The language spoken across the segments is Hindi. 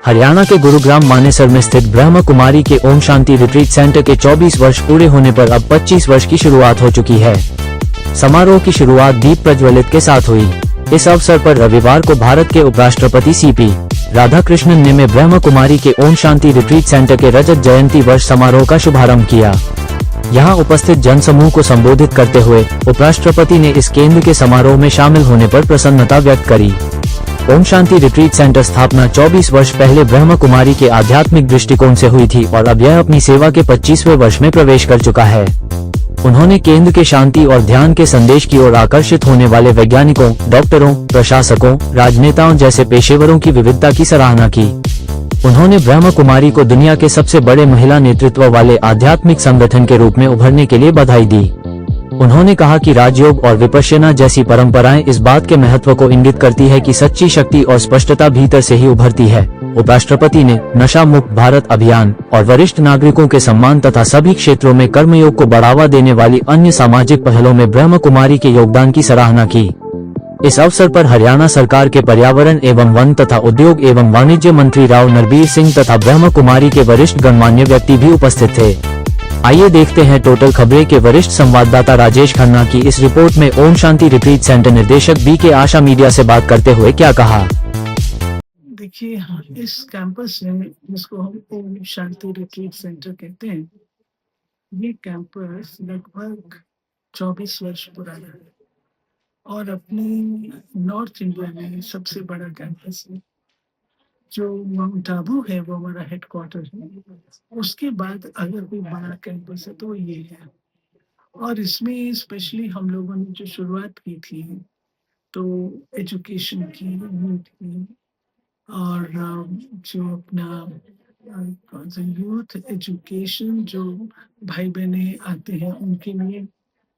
हरियाणा के गुरुग्राम मानेसर में स्थित ब्रह्म कुमारी के ओम शांति रिट्रीट सेंटर के 24 वर्ष पूरे होने पर अब 25 वर्ष की शुरुआत हो चुकी है। समारोह की शुरुआत दीप प्रज्वलित के साथ हुई। इस अवसर पर रविवार को भारत के उपराष्ट्रपति सीपी राधाकृष्णन ने में ब्रह्म कुमारी के ओम शांति रिट्रीट सेंटर के रजत जयंती वर्ष समारोह का शुभारंभ किया। यहां उपस्थित जनसमूह को संबोधित करते हुए उपराष्ट्रपति ने इस केंद्र के समारोह में शामिल होने पर प्रसन्नता व्यक्त करी। ओम शांति रिट्रीट सेंटर स्थापना 24 वर्ष पहले ब्रह्म कुमारी के आध्यात्मिक दृष्टिकोण से हुई थी और अब यह अपनी सेवा के 25वें वर्ष में प्रवेश कर चुका है। उन्होंने केंद्र के शांति और ध्यान के संदेश की ओर आकर्षित होने वाले वैज्ञानिकों, डॉक्टरों, प्रशासकों, राजनेताओं जैसे पेशेवरों की विविधता की सराहना की। उन्होंने ब्रह्म कुमारी को दुनिया के सबसे बड़े महिला नेतृत्व वाले आध्यात्मिक संगठन के रूप में उभरने के लिए बधाई दी। उन्होंने कहा कि राजयोग और विपश्यना जैसी परंपराएं इस बात के महत्व को इंगित करती है कि सच्ची शक्ति और स्पष्टता भीतर से ही उभरती है। उपराष्ट्रपति ने नशा मुक्त भारत अभियान और वरिष्ठ नागरिकों के सम्मान तथा सभी क्षेत्रों में कर्मयोग को बढ़ावा देने वाली अन्य सामाजिक पहलों में ब्रह्म कुमारी के योगदान की सराहना की। इस अवसर पर हरियाणा सरकार के पर्यावरण एवं वन तथा उद्योग एवं वाणिज्य मंत्री राव नरबीर सिंह तथा ब्रह्म कुमारी के वरिष्ठ गणमान्य व्यक्ति भी उपस्थित थे। आइए देखते हैं टोटल खबरें के वरिष्ठ संवाददाता राजेश खन्ना की इस रिपोर्ट में ओम शांति रिट्रीट सेंटर निर्देशक बी के आशा मीडिया से बात करते हुए क्या कहा। देखिए, इस कैंपस में जिसको हम ओम शांति रिट्रीट सेंटर कहते हैं, ये कैंपस लगभग 24 वर्ष पुराना है और अपनी नॉर्थ इंडिया में सबसे बड़ा कैंपस है। जो माउंट आबू है वो हमारा हेडक्वार्टर है। उसके बाद अगर कोई बड़ा कैंपस है तो ये है। और इसमें स्पेशली हम लोगों ने जो शुरुआत की थी तो एजुकेशन की, नीट की और जो अपना कौन सा यूथ एजुकेशन जो भाई बहने आते हैं उनके लिए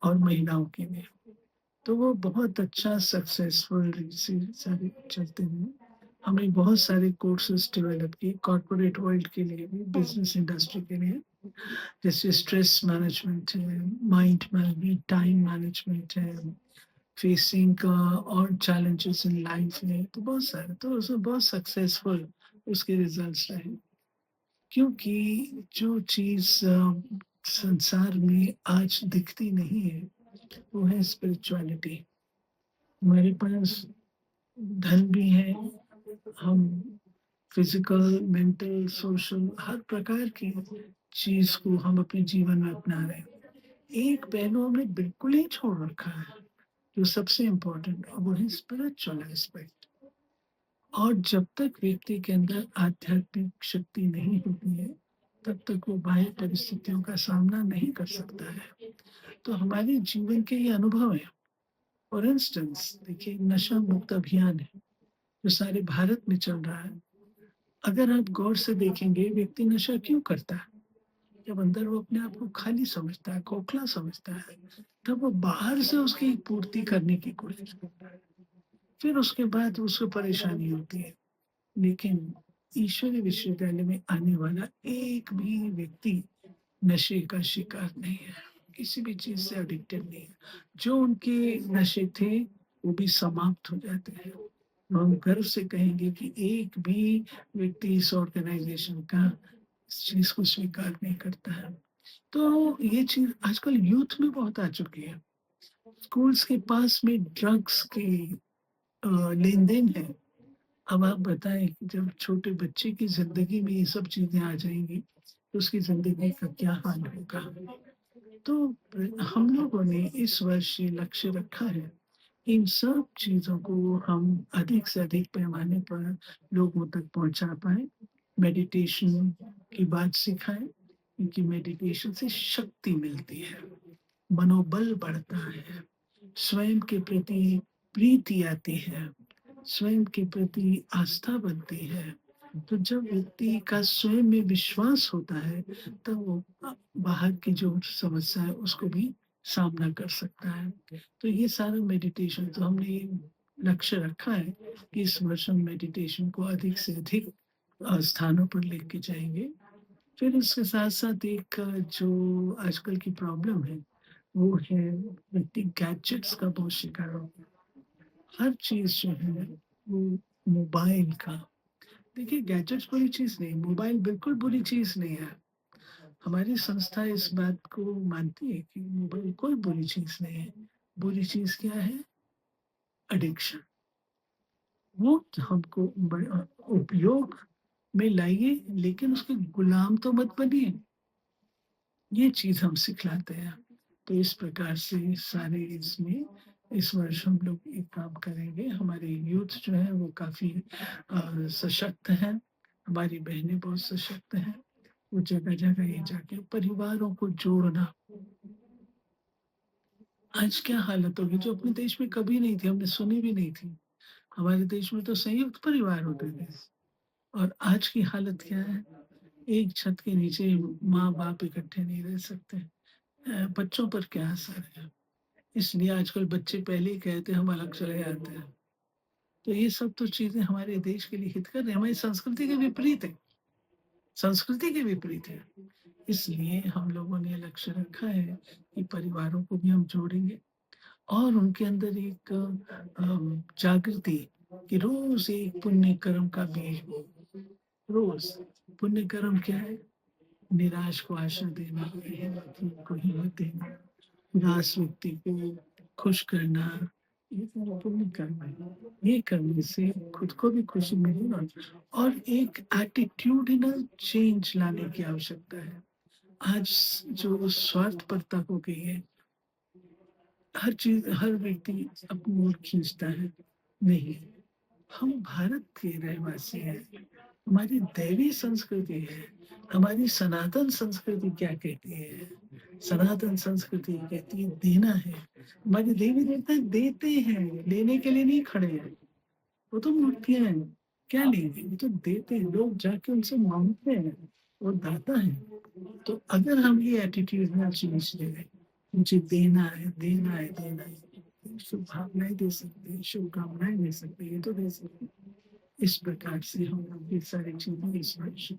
और महिलाओं के लिए, तो वो बहुत अच्छा सक्सेसफुल से सारे चलते हुए हमने बहुत सारे कोर्सेज डेवलप किए कॉर्पोरेट वर्ल्ड के लिए भी, बिजनेस इंडस्ट्री के लिए, जैसे स्ट्रेस मैनेजमेंट है, माइंड मैनेजमेंट, टाइम मैनेजमेंट है, फेसिंग और चैलेंजेस इन लाइफ में, तो बहुत सारे, तो उसमें बहुत सक्सेसफुल उसके रिजल्ट्स रहे। क्योंकि जो चीज़ संसार में आज दिखती नहीं है वो है स्पिरिचुअलिटी। हमारे पास धन भी है, हम फिजिकल, मेंटल, सोशल हर प्रकार की चीज को हम अपने जीवन में अपना रहे हैं। एक पहलू हमने बिल्कुल ही छोड़ रखा है जो सबसे इम्पोर्टेंट, और वो है स्पिरिचुअल एस्पेक्ट। और जब तक व्यक्ति के अंदर आध्यात्मिक शक्ति नहीं होती है तब तक वो बाह्य परिस्थितियों का सामना नहीं कर सकता है। तो हमारे जीवन के ये अनुभव है। फॉर इंस्टेंस देखिए, नशा मुक्त अभियान है जो सारे भारत में चल रहा है। अगर आप गौर से देखेंगे, व्यक्ति नशा क्यों करता है? जब अंदर वो अपने आप को खाली समझता है, खोखला समझता है, तब वो बाहर से उसकी पूर्ति करने की कोशिश करता है। फिर उसके बाद उसको परेशानी होती है। लेकिन ईश्वरीय विश्वविद्यालय में आने वाला एक भी व्यक्ति नशे का शिकार नहीं है, किसी भी चीज से एडिक्टेड नहीं है। जो उनके नशे थे वो भी समाप्त हो जाते हैं। हम गर्व से कहेंगे कि एक भी व्यक्ति इस ऑर्गेनाइजेशन का इस चीज को स्वीकार नहीं करता है। तो ये चीज आजकल यूथ में बहुत आ चुकी है। स्कूल्स के पास में ड्रग्स के लेन देन है। अब आप बताएं कि जब छोटे बच्चे की जिंदगी में ये सब चीजें आ जाएंगी तो उसकी जिंदगी का क्या हाल होगा। तो हम लोगों ने इस वर्ष ये लक्ष्य रखा है, इन सब चीज़ों को हम अधिक से अधिक पैमाने पर लोगों तक पहुंचा पाए। मेडिटेशन की बात सिखाएं, क्योंकि मेडिटेशन से शक्ति मिलती है, मनोबल बढ़ता है, स्वयं के प्रति प्रीति आती है, स्वयं के प्रति आस्था बनती है। तो जब व्यक्ति का स्वयं में विश्वास होता है तब वो बाहर की जो समस्या है उसको भी सामना कर सकता है। तो ये सारा मेडिटेशन, तो हमने ये लक्ष्य रखा है कि इस वर्ष हम मेडिटेशन को अधिक से अधिक स्थानों पर लेके जाएंगे। फिर इसके साथ साथ एक जो आजकल की प्रॉब्लम है वो है व्यक्ति गैजेट्स का बहुत शिकार हो गया। हर चीज जो है वो मोबाइल का, देखिए गैजेट्स बुरी चीज़ नहीं, मोबाइल बिल्कुल बुरी चीज़ नहीं है। हमारी संस्था इस बात को मानती है कि मोबाइल कोई बुरी चीज़ नहीं है। बुरी चीज़ क्या है? एडिक्शन। वो हमको उपयोग में लाइए लेकिन उसके गुलाम तो मत बनिए। ये चीज़ हम सिखलाते हैं। तो इस प्रकार से सारे इसमें इस वर्ष हम लोग एक काम करेंगे। हमारी यूथ जो है वो काफ़ी सशक्त हैं। हमारी बहनें बहुत सशक्त हैं। वो जगह-जगह ये जाके परिवारों को जोड़ना। आज क्या हालत होगी जो अपने देश में कभी नहीं थी, हमने सुनी भी नहीं थी। हमारे देश में तो संयुक्त परिवार होते थे और आज की हालत क्या है? एक छत के नीचे माँ-बाप इकट्ठे नहीं रह सकते। बच्चों पर क्या असर है? इसलिए आजकल बच्चे पहले ही कहते हैं हम अलग चले जाते हैं। तो ये सब तो चीज़ें हमारे देश के लिए हितकर नहीं, हमारी संस्कृति के विपरीत है। संस्कृति के विपरीत है। इसलिए हम लोगों ने लक्ष्य रखा है कि परिवारों को भी हम जोड़ेंगे और उनके अंदर एक जागृति कि रोज़ एक पुण्य कर्म का बीज बो। रोज़ पुण्य कर्म क्या है? निराश को आशा देना, हिम्मतहीन को हिम्मत देना, उदास व्यक्ति को खुश करना, ये सारा पुण्य कर्म है। ये करने से खुद को भी खुशी मिलेगा और एक एटीट्यूडिनल चेंज लाने की आवश्यकता है। आज जो स्वार्थपरता हो गई है, हर चीज़ हर व्यक्ति अपनी ओर खींचता है। नहीं, हम भारत के रहवासी हैं, हमारी दैवीय संस्कृति है, हमारी सनातन संस्कृति क्या कहती है? सनातन संस्कृति कहती है देना है। हमारे देवी-देवता देते हैं, लेने के लिए नहीं खड़े हैं। वो तो मूर्तियाँ हैं, क्या लेंगे? वो तो देते हैं, लोग जाके उनसे माँगते हैं, वो दाता है। तो अगर हम ये एटीट्यूड चेंज ले लें, मुझे देना है, देना है, देना है, शुभ भावनाएँ दे सकते हैं, शुभकामनाएँ दे सकते हैं, ये तो दे सकते हैं। इस प्रकार से हम लोग ये सारी चीज़ें इस वर्ष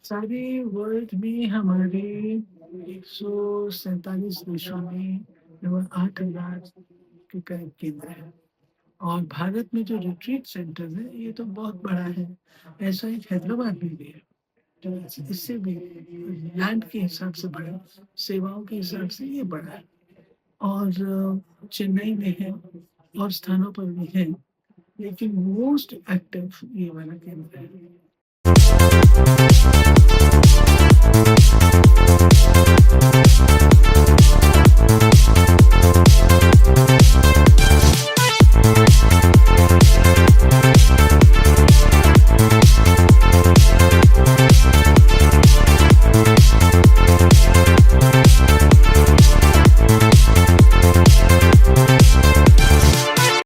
सारे वर्ल्ड में हमारे 147 देशों में लगभग 8,000 के करीब केंद्र हैं और भारत में जो रिट्रीट सेंटर्स है ये तो बहुत बड़ा है। ऐसा एक हैदराबाद में भी है, जो इससे भी लैंड के हिसाब से बड़ा, सेवाओं के हिसाब से ये बड़ा है और चेन्नई में है और स्थानों पर भी है, लेकिन मोस्ट एक्टिव ये वाला केंद्र है।